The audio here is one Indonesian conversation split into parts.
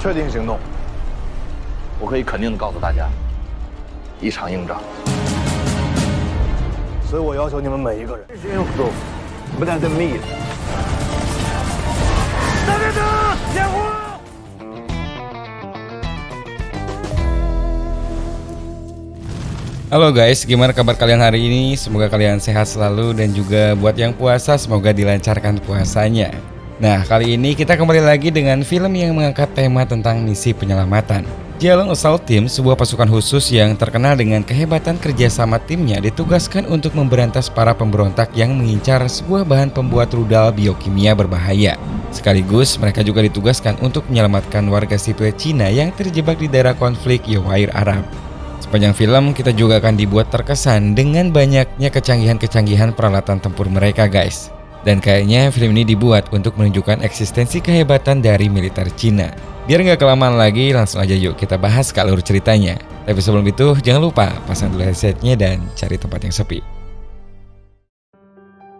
确定行动。我可以肯定的告诉大家，一场硬仗。所以我要求你们每一个人实行动，不但跟密。大队长，掩护！ Halo guys, gimana kabar kalian hari ini? Semoga kalian sehat selalu dan juga buat yang puasa semoga dilancarkan puasanya. Nah, kali ini kita kembali lagi dengan film yang mengangkat tema tentang misi penyelamatan. Jialong Assault Team, sebuah pasukan khusus yang terkenal dengan kehebatan kerjasama timnya, ditugaskan untuk memberantas para pemberontak yang mengincar sebuah bahan pembuat rudal biokimia berbahaya. Sekaligus mereka juga ditugaskan untuk menyelamatkan warga sipil Cina yang terjebak di daerah konflik Yawair Arab. Sepanjang film kita juga akan dibuat terkesan dengan banyaknya kecanggihan-kecanggihan peralatan tempur mereka guys. Dan kayaknya film ini dibuat untuk menunjukkan eksistensi kehebatan dari militer Cina. Biar nggak kelamaan lagi, langsung aja yuk kita bahas ke alur ceritanya. Tapi sebelum itu jangan lupa pasang dulu headsetnya dan cari tempat yang sepi.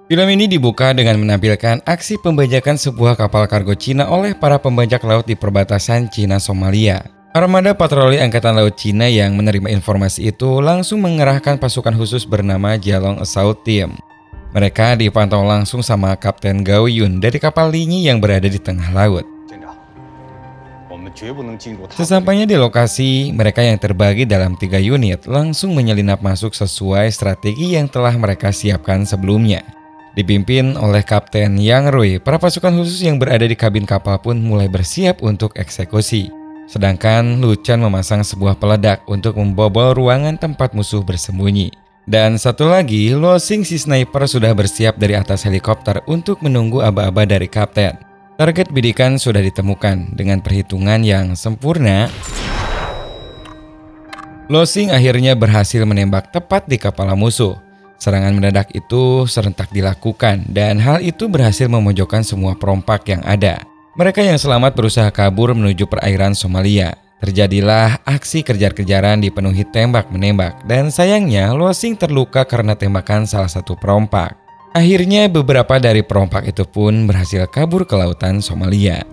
Film ini dibuka dengan menampilkan aksi pembajakan sebuah kapal kargo Cina oleh para pembajak laut di perbatasan Cina-Somalia. Armada patroli Angkatan Laut Cina yang menerima informasi itu langsung mengerahkan pasukan khusus bernama Jialong Assault Team. Mereka dipantau langsung sama Kapten Gao Yun dari kapal Linyi yang berada di tengah laut. Sesampainya di lokasi, mereka yang terbagi dalam 3 unit langsung menyelinap masuk sesuai strategi yang telah mereka siapkan sebelumnya. Dipimpin oleh Kapten Yang Rui, para pasukan khusus yang berada di kabin kapal pun mulai bersiap untuk eksekusi. Sedangkan Lu Chen memasang sebuah peledak untuk membobol ruangan tempat musuh bersembunyi. Dan satu lagi, Luo Xing si sniper sudah bersiap dari atas helikopter untuk menunggu aba-aba dari kapten. Target bidikan sudah ditemukan dengan perhitungan yang sempurna. Luo Xing akhirnya berhasil menembak tepat di kepala musuh. Serangan mendadak itu serentak dilakukan dan hal itu berhasil memojokkan semua perompak yang ada. Mereka yang selamat berusaha kabur menuju perairan Somalia. Terjadilah aksi kejar-kejaran dipenuhi tembak-menembak dan sayangnya Luo Xing terluka karena tembakan salah satu perompak. Akhirnya beberapa dari perompak itu pun berhasil kabur ke lautan Somalia.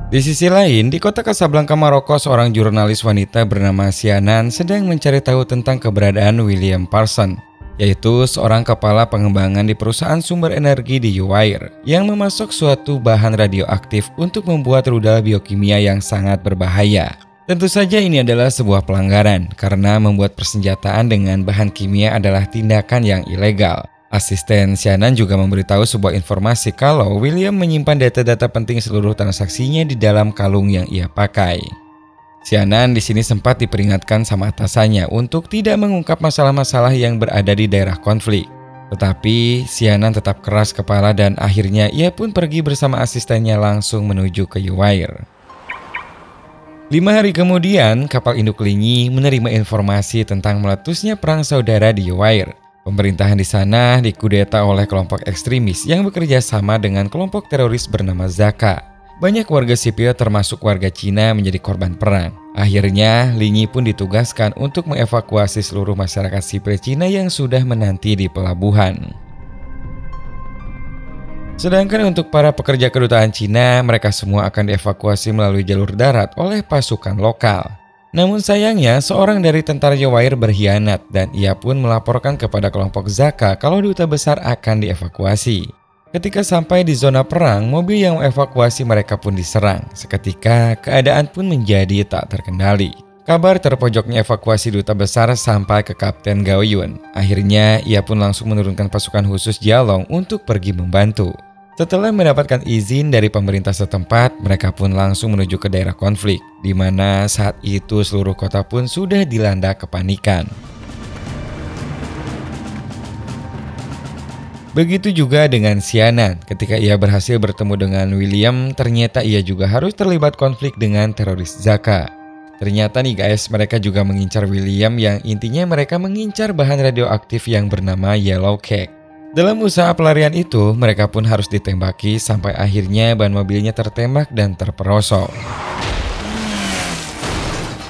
Di sisi lain, di kota Casablanca, Maroko, seorang jurnalis wanita bernama Xianan sedang mencari tahu tentang keberadaan William Parson, yaitu seorang kepala pengembangan di perusahaan sumber energi di Yawair yang memasok suatu bahan radioaktif untuk membuat rudal biokimia yang sangat berbahaya. Tentu saja ini adalah sebuah pelanggaran karena membuat persenjataan dengan bahan kimia adalah tindakan yang ilegal. Asisten Xianan juga memberitahu sebuah informasi kalau William menyimpan data-data penting seluruh transaksinya di dalam kalung yang ia pakai. Xianan di sini sempat diperingatkan sama atasannya untuk tidak mengungkap masalah-masalah yang berada di daerah konflik. Tetapi Xianan tetap keras kepala dan akhirnya ia pun pergi bersama asistennya langsung menuju ke Yawair. 5 hari kemudian, kapal induk Linyi menerima informasi tentang meletusnya perang saudara di Yawair. Pemerintahan di sana dikudeta oleh kelompok ekstremis yang bekerja sama dengan kelompok teroris bernama Zaka. Banyak warga sipil termasuk warga Cina menjadi korban perang. Akhirnya, Linyi pun ditugaskan untuk mengevakuasi seluruh masyarakat sipil Cina yang sudah menanti di pelabuhan. Sedangkan untuk para pekerja kedutaan Cina, mereka semua akan dievakuasi melalui jalur darat oleh pasukan lokal. Namun sayangnya, seorang dari tentara Yawair berkhianat dan ia pun melaporkan kepada kelompok Zaka kalau duta besar akan dievakuasi. Ketika sampai di zona perang, mobil yang mengevakuasi mereka pun diserang. Seketika, keadaan pun menjadi tak terkendali. Kabar terpojoknya evakuasi duta besar sampai ke Kapten Gao Yun. Akhirnya, ia pun langsung menurunkan pasukan khusus Jialong untuk pergi membantu. Setelah mendapatkan izin dari pemerintah setempat, mereka pun langsung menuju ke daerah konflik, di mana saat itu seluruh kota pun sudah dilanda kepanikan. Begitu juga dengan Xianan, ketika ia berhasil bertemu dengan William, ternyata ia juga harus terlibat konflik dengan teroris Zaka. Ternyata nih guys, mereka juga mengincar William yang intinya mereka mengincar bahan radioaktif yang bernama Yellow Cake. Dalam usaha pelarian itu, mereka pun harus ditembaki sampai akhirnya ban mobilnya tertembak dan terperosok.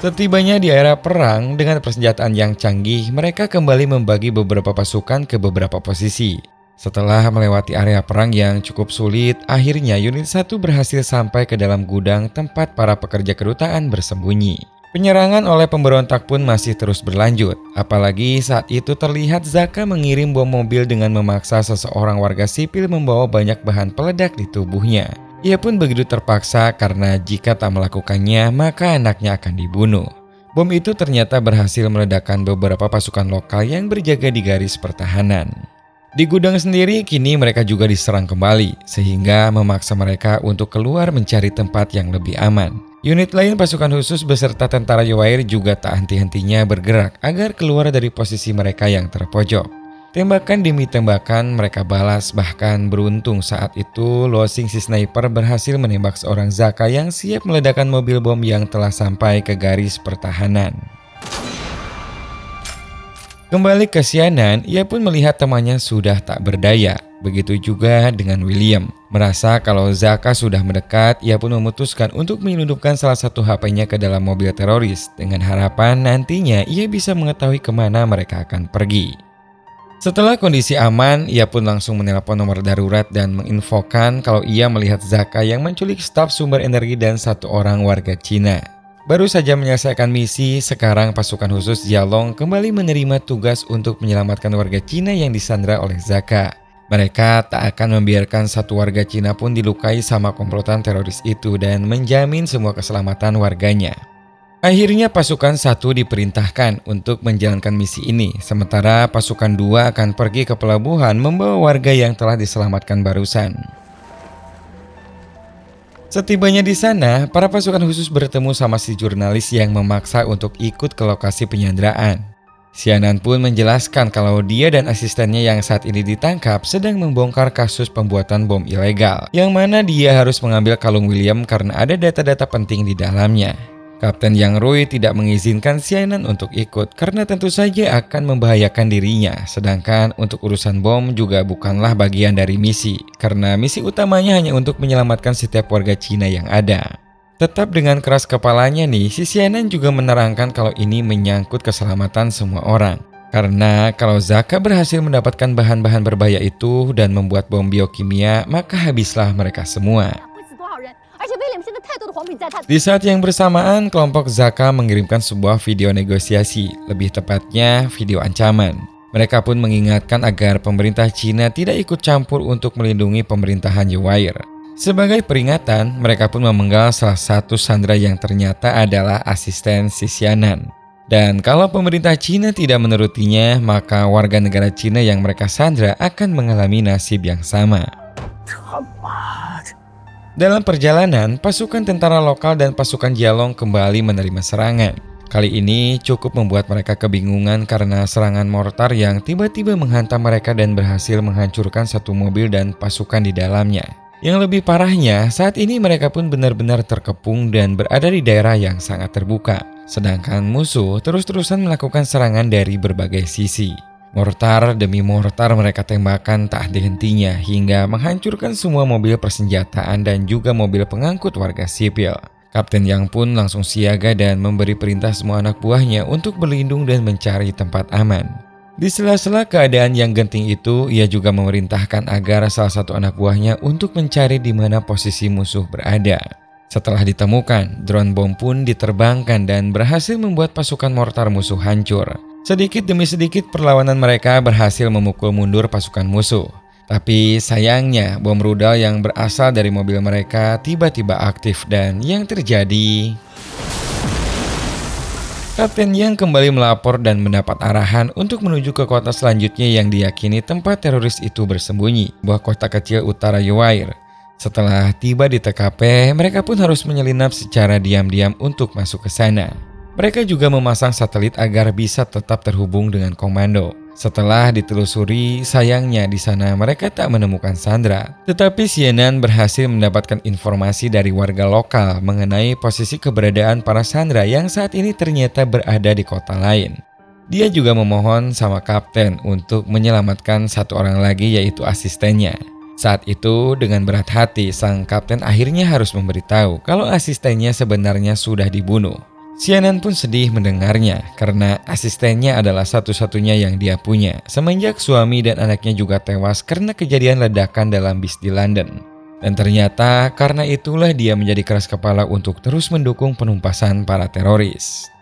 Setibanya di era perang, dengan persenjataan yang canggih, mereka kembali membagi beberapa pasukan ke beberapa posisi. Setelah melewati area perang yang cukup sulit, akhirnya unit 1 berhasil sampai ke dalam gudang tempat para pekerja kedutaan bersembunyi. Penyerangan oleh pemberontak pun masih terus berlanjut, apalagi saat itu terlihat Zaka mengirim bom mobil dengan memaksa seseorang warga sipil membawa banyak bahan peledak di tubuhnya. Ia pun begitu terpaksa karena jika tak melakukannya maka anaknya akan dibunuh. Bom itu ternyata berhasil meledakkan beberapa pasukan lokal yang berjaga di garis pertahanan. Di gudang sendiri kini mereka juga diserang kembali, sehingga memaksa mereka untuk keluar mencari tempat yang lebih aman. Unit lain pasukan khusus beserta tentara Yuwair juga tak henti-hentinya bergerak agar keluar dari posisi mereka yang terpojok. Tembakan demi tembakan mereka balas, bahkan beruntung saat itu Losing si sniper berhasil menembak seorang Zaka yang siap meledakkan mobil bom yang telah sampai ke garis pertahanan. Kembali ke Xianan, ia pun melihat temannya sudah tak berdaya. Begitu juga dengan William. Merasa kalau Zaka sudah mendekat, ia pun memutuskan untuk menyelundupkan salah satu HP-nya ke dalam mobil teroris dengan harapan nantinya ia bisa mengetahui kemana mereka akan pergi. Setelah kondisi aman, ia pun langsung menelpon nomor darurat dan menginfokan kalau ia melihat Zaka yang menculik staf sumber energi dan satu orang warga Cina. Baru saja menyelesaikan misi, sekarang pasukan khusus Jialong kembali menerima tugas untuk menyelamatkan warga Cina yang disandra oleh Zaka. Mereka tak akan membiarkan satu warga Cina pun dilukai sama komplotan teroris itu dan menjamin semua keselamatan warganya. Akhirnya pasukan 1 diperintahkan untuk menjalankan misi ini, sementara pasukan 2 akan pergi ke pelabuhan membawa warga yang telah diselamatkan barusan. Setibanya di sana, para pasukan khusus bertemu sama si jurnalis yang memaksa untuk ikut ke lokasi penyanderaan. Xianan pun menjelaskan kalau dia dan asistennya yang saat ini ditangkap sedang membongkar kasus pembuatan bom ilegal, yang mana dia harus mengambil kalung William karena ada data-data penting di dalamnya. Kapten Yang Rui tidak mengizinkan Xianan untuk ikut karena tentu saja akan membahayakan dirinya, sedangkan untuk urusan bom juga bukanlah bagian dari misi, karena misi utamanya hanya untuk menyelamatkan setiap warga Cina yang ada. Tetap dengan keras kepalanya nih, si Xianan juga menerangkan kalau ini menyangkut keselamatan semua orang. Karena kalau Zaka berhasil mendapatkan bahan-bahan berbahaya itu dan membuat bom biokimia, maka habislah mereka semua. Di saat yang bersamaan, kelompok Zaka mengirimkan sebuah video negosiasi, lebih tepatnya video ancaman. Mereka pun mengingatkan agar pemerintah Cina tidak ikut campur untuk melindungi pemerintahan Yuwair. Sebagai peringatan, mereka pun memenggal salah satu sandera yang ternyata adalah asisten si Xianan. Dan kalau pemerintah Cina tidak menurutinya, maka warga negara Cina yang mereka sandera akan mengalami nasib yang sama. Dalam perjalanan, pasukan tentara lokal dan pasukan Jialong kembali menerima serangan. Kali ini cukup membuat mereka kebingungan karena serangan mortar yang tiba-tiba menghantam mereka dan berhasil menghancurkan satu mobil dan pasukan di dalamnya. Yang lebih parahnya, saat ini mereka pun benar-benar terkepung dan berada di daerah yang sangat terbuka. Sedangkan musuh terus-terusan melakukan serangan dari berbagai sisi. Mortar demi mortar mereka tembakan tak henti-hentinya hingga menghancurkan semua mobil persenjataan dan juga mobil pengangkut warga sipil. Kapten Yang pun langsung siaga dan memberi perintah semua anak buahnya untuk berlindung dan mencari tempat aman. Di sela-sela keadaan yang genting itu, ia juga memerintahkan agar salah satu anak buahnya untuk mencari di mana posisi musuh berada. Setelah ditemukan, drone bom pun diterbangkan dan berhasil membuat pasukan mortar musuh hancur. Sedikit demi sedikit perlawanan mereka berhasil memukul mundur pasukan musuh. Tapi sayangnya bom rudal yang berasal dari mobil mereka tiba-tiba aktif dan yang terjadi... Kapten Yang kembali melapor dan mendapat arahan untuk menuju ke kota selanjutnya yang diyakini tempat teroris itu bersembunyi, buah kota kecil utara Yuwair. Setelah tiba di TKP, mereka pun harus menyelinap secara diam-diam untuk masuk ke sana. Mereka juga memasang satelit agar bisa tetap terhubung dengan komando. Setelah ditelusuri, sayangnya di sana mereka tak menemukan sandera. Tetapi Xianan berhasil mendapatkan informasi dari warga lokal mengenai posisi keberadaan para sandera yang saat ini ternyata berada di kota lain. Dia juga memohon sama kapten untuk menyelamatkan satu orang lagi, yaitu asistennya. Saat itu dengan berat hati sang kapten akhirnya harus memberitahu kalau asistennya sebenarnya sudah dibunuh. Xianan pun sedih mendengarnya karena asistennya adalah satu-satunya yang dia punya semenjak suami dan anaknya juga tewas karena kejadian ledakan dalam bis di London. Dan ternyata karena itulah dia menjadi keras kepala untuk terus mendukung penumpasan para teroris.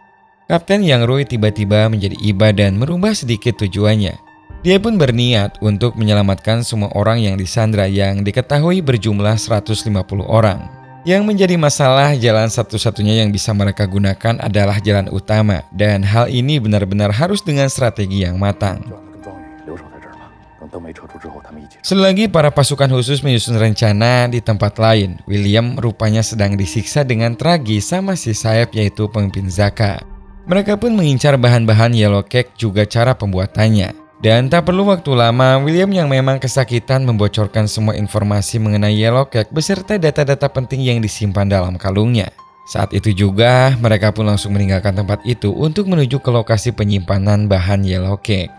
Kapten Yang Rui tiba-tiba menjadi iba dan merubah sedikit tujuannya. Dia pun berniat untuk menyelamatkan semua orang yang disandra yang diketahui berjumlah 150 orang. Yang menjadi masalah, jalan satu-satunya yang bisa mereka gunakan adalah jalan utama, dan hal ini benar-benar harus dengan strategi yang matang. Selagi para pasukan khusus menyusun rencana di tempat lain, William rupanya sedang disiksa dengan tragis sama si Saif, yaitu pemimpin Zaka. Mereka pun mengincar bahan-bahan yellow cake juga cara pembuatannya. Dan tak perlu waktu lama, William yang memang kesakitan membocorkan semua informasi mengenai yellow cake beserta data-data penting yang disimpan dalam kalungnya. Saat itu juga, mereka pun langsung meninggalkan tempat itu untuk menuju ke lokasi penyimpanan bahan yellow cake.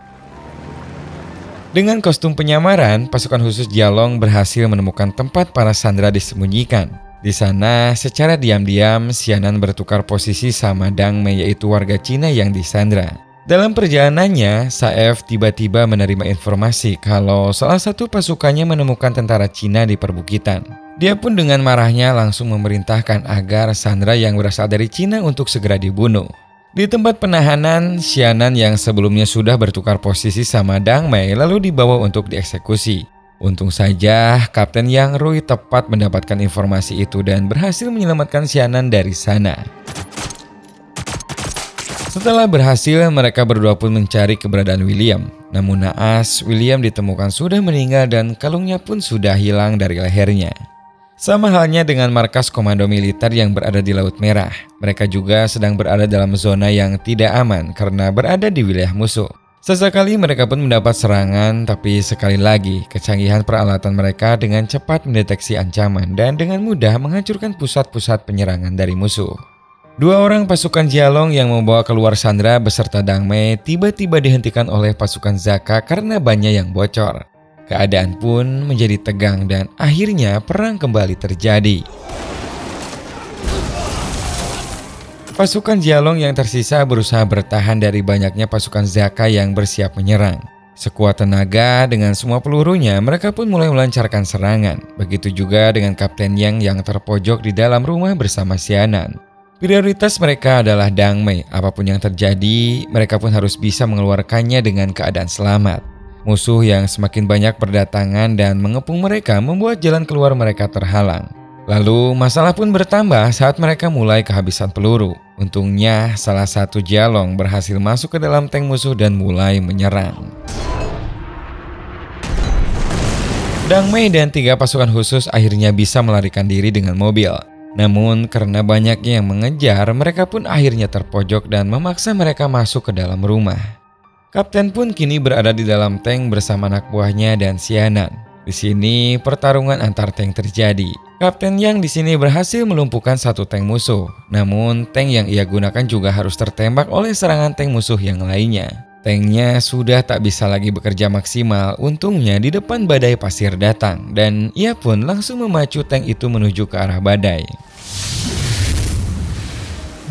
Dengan kostum penyamaran, pasukan khusus Jialong berhasil menemukan tempat para sandera disembunyikan. Di sana, secara diam-diam, Xianan bertukar posisi sama Dang Mei, yaitu warga Cina yang disandra. Dalam perjalanannya, Saif tiba-tiba menerima informasi kalau salah satu pasukannya menemukan tentara Cina di perbukitan. Dia pun dengan marahnya langsung memerintahkan agar sandera yang berasal dari Cina untuk segera dibunuh. Di tempat penahanan, Xianan yang sebelumnya sudah bertukar posisi sama Dang Mei lalu dibawa untuk dieksekusi. Untung saja Kapten Yang Rui tepat mendapatkan informasi itu dan berhasil menyelamatkan Xianan dari sana. Setelah berhasil, mereka berdua pun mencari keberadaan William. Namun naas, William ditemukan sudah meninggal dan kalungnya pun sudah hilang dari lehernya. Sama halnya dengan markas komando militer yang berada di Laut Merah. Mereka juga sedang berada dalam zona yang tidak aman karena berada di wilayah musuh. Sesekali mereka pun mendapat serangan, tapi sekali lagi kecanggihan peralatan mereka dengan cepat mendeteksi ancaman dan dengan mudah menghancurkan pusat-pusat penyerangan dari musuh. Dua orang pasukan Jialong yang membawa keluar sandera beserta Dang Mei tiba-tiba dihentikan oleh pasukan Zaka karena bannya yang bocor. Keadaan pun menjadi tegang dan akhirnya perang kembali terjadi. Pasukan Jialong yang tersisa berusaha bertahan dari banyaknya pasukan Zaka yang bersiap menyerang. Sekuat tenaga dengan semua pelurunya, mereka pun mulai melancarkan serangan. Begitu juga dengan Kapten Yang yang terpojok di dalam rumah bersama Xianan. Prioritas mereka adalah Dang Mei. Apapun yang terjadi, mereka pun harus bisa mengeluarkannya dengan keadaan selamat. Musuh yang semakin banyak berdatangan dan mengepung mereka membuat jalan keluar mereka terhalang. Lalu masalah pun bertambah saat mereka mulai kehabisan peluru. Untungnya salah satu Jialong berhasil masuk ke dalam tank musuh dan mulai menyerang. Dang Mei dan 3 pasukan khusus akhirnya bisa melarikan diri dengan mobil. Namun karena banyaknya yang mengejar, mereka pun akhirnya terpojok dan memaksa mereka masuk ke dalam rumah. Kapten pun kini berada di dalam tank bersama anak buahnya dan Xianan. Di sini pertarungan antar tank terjadi. Kapten Yang di sini berhasil melumpuhkan satu tank musuh. Namun tank yang ia gunakan juga harus tertembak oleh serangan tank musuh yang lainnya. Tanknya sudah tak bisa lagi bekerja maksimal. Untungnya di depan badai pasir datang dan ia pun langsung memacu tank itu menuju ke arah badai.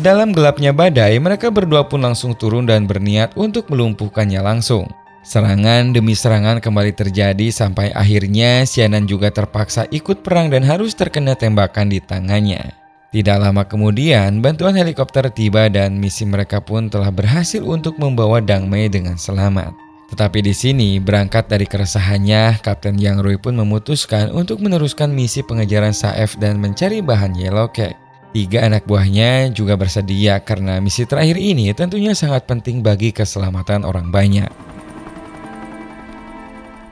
Dalam gelapnya badai, mereka berdua pun langsung turun dan berniat untuk melumpuhkannya langsung. Serangan demi serangan kembali terjadi sampai akhirnya Xianan juga terpaksa ikut perang dan harus terkena tembakan di tangannya. Tidak lama kemudian, bantuan helikopter tiba dan misi mereka pun telah berhasil untuk membawa Dang Mei dengan selamat. Tetapi di sini, berangkat dari keresahannya, Kapten Yang Rui pun memutuskan untuk meneruskan misi pengejaran Saif dan mencari bahan yellow cake. 3 anak buahnya juga bersedia karena misi terakhir ini tentunya sangat penting bagi keselamatan orang banyak.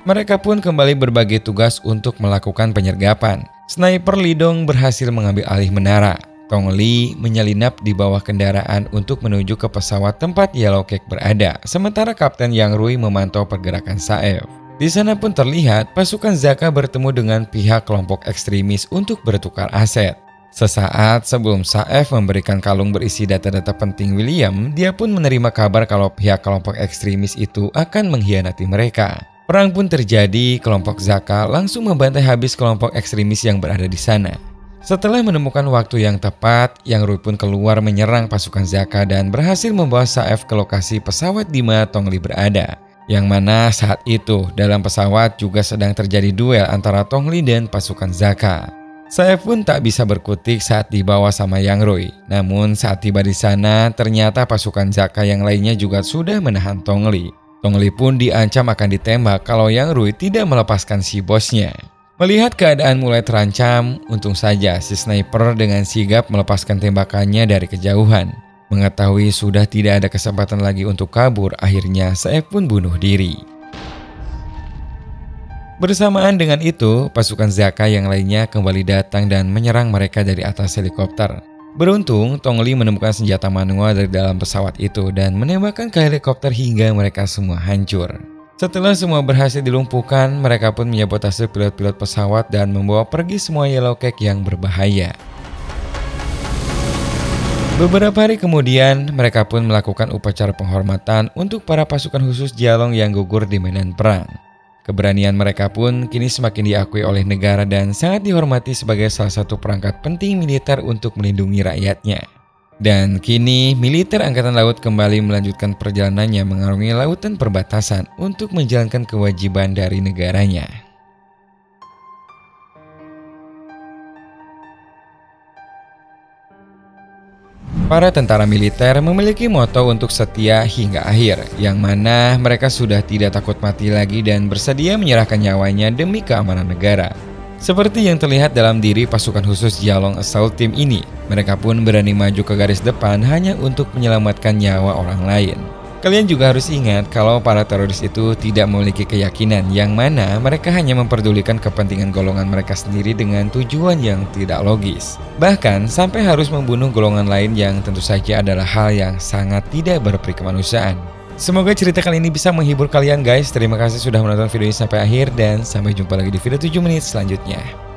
Mereka pun kembali berbagi tugas untuk melakukan penyergapan. Sniper Lidong berhasil mengambil alih menara. Tong Li menyelinap di bawah kendaraan untuk menuju ke pesawat tempat Yellow Cake berada, sementara Kapten Yang Rui memantau pergerakan Saif. Di sana pun terlihat pasukan Zaka bertemu dengan pihak kelompok ekstremis untuk bertukar aset. Sesaat sebelum Saif memberikan kalung berisi data-data penting William, dia pun menerima kabar kalau pihak kelompok ekstremis itu akan mengkhianati mereka. Perang pun terjadi, kelompok Zaka langsung membantai habis kelompok ekstremis yang berada di sana. Setelah menemukan waktu yang tepat, Yang Rui pun keluar menyerang pasukan Zaka dan berhasil membawa Saef ke lokasi pesawat di mana Tongli berada. Yang mana saat itu dalam pesawat juga sedang terjadi duel antara Tongli dan pasukan Zaka. Saef pun tak bisa berkutik saat dibawa sama Yang Rui. Namun saat tiba di sana, ternyata pasukan Zaka yang lainnya juga sudah menahan Tongli. Tongli pun diancam akan ditembak kalau Yang Rui tidak melepaskan si bosnya. Melihat keadaan mulai terancam, untung saja si sniper dengan sigap melepaskan tembakannya dari kejauhan. Mengetahui sudah tidak ada kesempatan lagi untuk kabur, akhirnya Saef pun bunuh diri. Bersamaan dengan itu, pasukan Zaka yang lainnya kembali datang dan menyerang mereka dari atas helikopter. Beruntung, Tongli menemukan senjata manual dari dalam pesawat itu dan menembakkan ke helikopter hingga mereka semua hancur. Setelah semua berhasil dilumpuhkan, mereka pun menyabotase pilot-pilot pesawat dan membawa pergi semua Yellow Cake yang berbahaya. Beberapa hari kemudian, mereka pun melakukan upacara penghormatan untuk para pasukan khusus Jialong yang gugur di medan perang. Keberanian mereka pun kini semakin diakui oleh negara dan sangat dihormati sebagai salah satu perangkat penting militer untuk melindungi rakyatnya. Dan kini, militer Angkatan Laut kembali melanjutkan perjalanannya mengarungi lautan perbatasan untuk menjalankan kewajiban dari negaranya. Para tentara militer memiliki moto untuk setia hingga akhir, yang mana mereka sudah tidak takut mati lagi dan bersedia menyerahkan nyawanya demi keamanan negara. Seperti yang terlihat dalam diri pasukan khusus Jialong Assault Team ini, mereka pun berani maju ke garis depan hanya untuk menyelamatkan nyawa orang lain. Kalian juga harus ingat kalau para teroris itu tidak memiliki keyakinan yang mana mereka hanya memperdulikan kepentingan golongan mereka sendiri dengan tujuan yang tidak logis. Bahkan sampai harus membunuh golongan lain yang tentu saja adalah hal yang sangat tidak berperi kemanusiaan. Semoga cerita kali ini bisa menghibur kalian guys. Terima kasih sudah menonton video ini sampai akhir dan sampai jumpa lagi di video 7 menit selanjutnya.